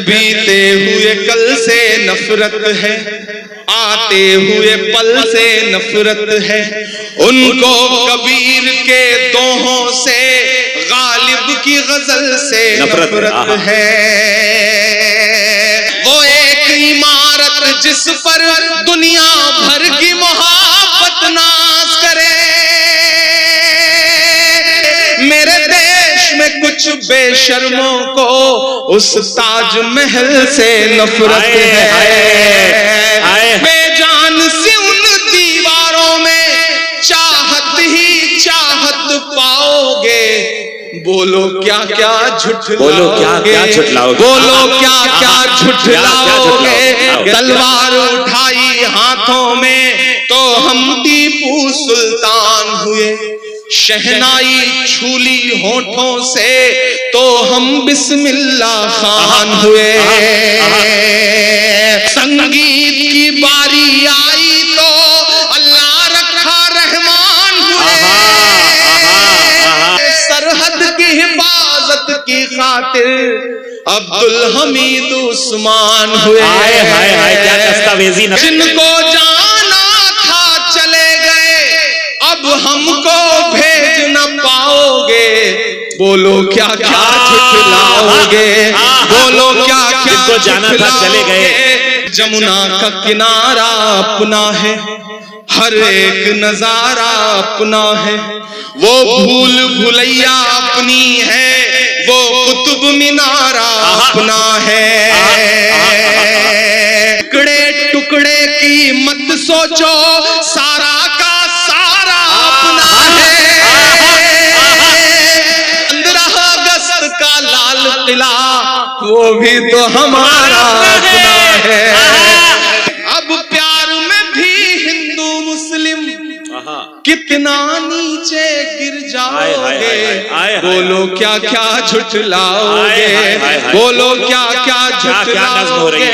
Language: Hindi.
बीते हुए कल से नफरत है, आते हुए पल से नफरत है। उनको कबीर के दोहों से, गालिब की गजल से नफरत है। वो एक इमारत जिस पर दुनिया भर की मोहब्बत नाज करे। मेरे देश में कुछ बेशर्मों को उस ताजमहल से नफरत है। बेजान सी उन दीवारों में चाहत ही चाहत पाओगे। बोलो क्या क्या झुठलाओगे, बोलो क्या क्या झुठलाओगे, बोलो क्या क्या झुठलाओगे। तलवार उठाई हाथों में तो हम टीपू सुल्तान हुए। शहनाई छूली होठों से तो हम बिस्मिल्लाह खान हुए। संगीत की बारी आई तो अल्लाह रखा रहमान हुए। सरहद की हिफाजत की खातिर अब्दुल हमीद उस्मान हुए। क्या दस्तावेजी न... जिनको जाना था चले गए, अब हमको भेज न पाओगे। बोलो क्या क्या झुठलाओगे, बोलो क्या क्या जाना था चले गए। जमुना का किनारा अपना है, हर एक नजारा अपना है। वो भूल भुलैया अपनी है, वो कुतुब मीनारा अपना है। टुकड़े टुकड़े की मत सोचो, सारा का सारा अपना है। 15 अगस्त का लाल किला वो भी तो हमारा अपना है। अब प्यार में भी हिंदू मुस्लिम कितना नीचे गिर जाओगे। बोलो क्या क्या झुठलाओगे, बोलो क्या क्या झुठलाओगे।